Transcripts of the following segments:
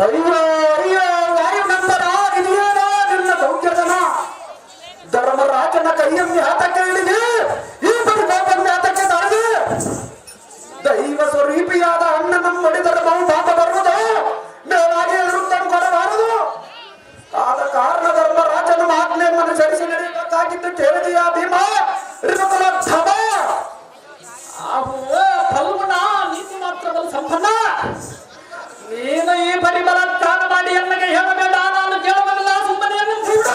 ಅಯ್ಯೋ ಅಯ್ಯೋ ವಾಯುನಂದನ ಇದೆಯೇನೋ ನಿನ್ನ ದೌರ್ಜನ್ಯನ ಧರ್ಮರಾಜನ ಕೈಯಲ್ಲಿ ಆತಕ್ಕೆ ಹಿಡಿದು ಈ ಪರಿಪಾಪನ್ನೇ ಆತಕ್ಕೆ ತಡೆದು ದೈವ ಸ್ವರೂಪಿಯಾದ ಅಣ್ಣನ ಮಡಿದರೆ ಬಹು ಪಾಪ ಬರುವುದು ಮೇಲಾಗಿ ಎದುರುತ್ತನ್ನು ಕೊಡಬಾರದು. ಆದ ಕಾರಣ ಧರ್ಮರಾಜನ ಆಜ್ಞೆಯನ್ನು ಅನುಸರಿಸಿ ನಡೆಯಬೇಕಾಗಿದ್ದು ಕೇಳಿದೆಯಾ ಭೀಮ ಋತುಕುಲೋದ್ಧವ? ಫಲ್ಗುಣ ನೀತಿ ಮಾತ್ರದಲ್ಲಿ ಸಂಪನ್ನ. ನೀನು ಈ ಪರಿಬಲತ್ಕಾರ ಮಾಡಿ ಎಲ್ಲಿಗೆ ಹೇಳಬೇಡ, ನಾನು ಕೇಳಬಲ್ಲ ಸುಮ್ಮನೆಯನ್ನು ಕೂಡ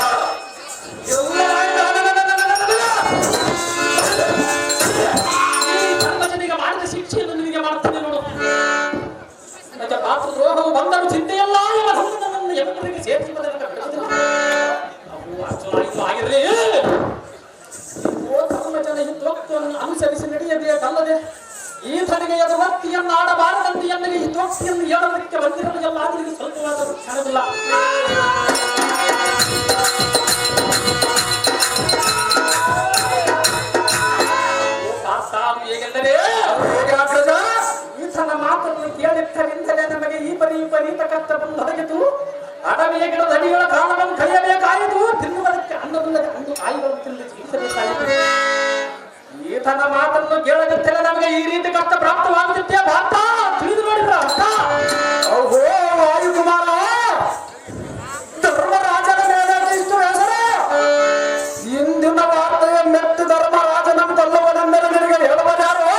ಈ ಧರ್ಮಜನಿಗೆ ಮಾಡಿದ ಶಿಕ್ಷೆಯನ್ನು ನಿನಗೆ ಮಾಡ್ತೇನೆ ನೋಡು. ನನಗೆ ಪಾತ್ರ ದ್ರೋಹವು ಬಂದರೂ ಚಿಂತೆಯಲ್ಲ, ನನ್ನ ಎವರಿಗೆ ಸೇರಿಸಿ ಆಗಿರಲಿ. ಧರ್ಮಜನ ಹಿತೋಕ್ತಿಯನ್ನು ಅನುಸರಿಸಿ ನಡೆಯಬೇಕಲ್ಲದೆ ಈತನಿಗೆ ಎದುವರ್ತಿಯನ್ನು ಆಡಬಾರದಂತೆ ಎಲ್ಲಿಗೆ ಹಿತೋಕ್ತಿಯನ್ನು ಹೇಳೋದಕ್ಕೆ ಬಂದಿರಲು ಎಲ್ಲ ಆದರಿಗೆ ಸ್ವಲ್ಪವಾದ ಕ್ಷಣವಿಲ್ಲ. ಹೇಗೆಂದರೆ ಈತನ ಮಾತನ್ನು ಕೇಳಿದ್ದರಿಂದಲೇ ನಮಗೆ ಈ ಪರೀತ ಕಷ್ಟ ಬಂದೊದಗಿತು. ಅಡವಿಯ ಗಿಡದ ಅಡಿಗಳ ಕಾರಣವನ್ನು ಕಳೆಯಬೇಕಾಯಿತು. ತಿನ್ನುವುದಕ್ಕೆ ಅನ್ನವಿಲ್ಲದೆ ಅಂದು ಕಾಯಿಗಳನ್ನು ತಿಂದು ಜೀವಿಸಬೇಕಾಯಿತು. ಈತನ ಮಾತನ್ನು ಕೇಳದಿದ್ದರೆ ನಮಗೆ ಈ ರೀತಿ ಕಷ್ಟ ಪ್ರಾಪ್ತವಾಗುತ್ತಿತ್ತೆ. ಭಾರತ ತಿಳಿದು ನೋಡಿದ್ರ ಅರ್ಥ. ಓಹೋ ವಾಯುಕುಮಾರ, ಧರ್ಮರಾಜನ ಮೇಲೆ ಇಷ್ಟು ಹೆಸರು. ಇಂದಿನ ವಾರ್ತೆಯ ಮೆತ್ತು ಧರ್ಮರಾಜನ ಕೊಲ್ಲವನೆಂದರೆ ನಿನಗೆ ಹೇಳುವದಾರು.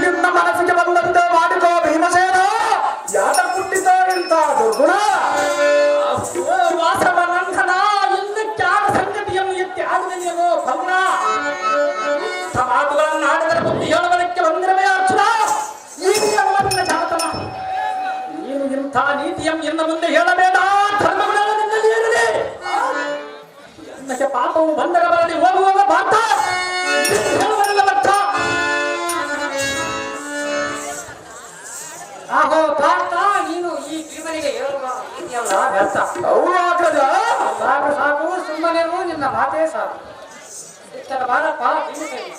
ನಿನ್ನ ಮನಸ್ಸಿಗೆ ಬಂದಂತೆ ಮಾಡಿಕೋ ಭೀಮಸೇನ. ಯಾತ ಹುಟ್ಟಿತೋ ಇಂಥ ದುರ್ಗುಣ? ವಾಸವನಂದನ ಇನ್ನಕ್ಕೆ ಆದ ಸಂಗತಿಯನ್ನು ಎತ್ತಿ ಆದನೇನು ಭಗ್ನ ಮಾತುಗಳನ್ನು ಆಡಿದರೆ ಬುದ್ಧಿ ಹೇಳುವುದಕ್ಕೆ ಬಂದಿರವೇ ಅರ್ಜುನ. ಈಗ ಅವನ್ನ ಜಾತನ ನೀನು ಇಂಥ ನೀತಿಯನ್ನು ಇನ್ನು ಮುಂದೆ ಹೇಳಬೇಡ. ಧರ್ಮಗಳನ್ನು ನಿನ್ನಲ್ಲಿ ಏನಿದೆ? ಎನ್ನಕ್ಕೆ ಪಾಪವು ಬಂದರೆ ಬರಲಿ, ಹೋಗುವಾಗ ಪಾತ ಹೇಳುವುದಿಲ್ಲ ಭಕ್ತ. ಆಹೋ ಪಾರ್ಥ, ನೀನು ಈ ಭೀಮನಿಗೆ ಹೇಳುವ ರೀತಿಯಲ್ಲ ವ್ಯರ್ಥ. ಸಾಕು ಸಾಕು, ಸುಮ್ಮನೆಗೂ ನಿನ್ನ ಮಾತೇ ಸಾಕು. ಇಷ್ಟರ ಬಾರಪ್ಪ ಭೀಮಸೇನ,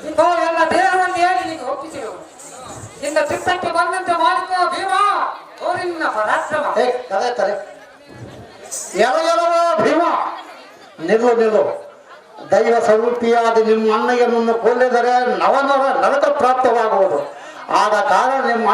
ಇಗೋ ಎಲ್ಲ ದೇಹವನ್ನು ಹೇಳಿ ನಿನಗೆ ಒಪ್ಪಿಸಿರು. ನಿನ್ನ ಚಿತ್ತಕ್ಕೆ ಬಂದಂತೆ ಮಾಡಿಕೋ ಭೀಮ. ತೋರಿ ನಿನ್ನ ಪರಾಕ್ರಮ. ಎಲವ ಭೀಮ, ನಿಲ್ಲು. ದೈವ ಸ್ವರೂಪಿಯಾದ ನಿಮ್ಮ ಅಣ್ಣಯ್ಯನನ್ನು ಕೊಲ್ಲಿದರೆ ನವನರ ನರಕ ಪ್ರಾಪ್ತವಾಗುವುದು. ಆದ ಕಾರಣ ನಿಮ್ಮ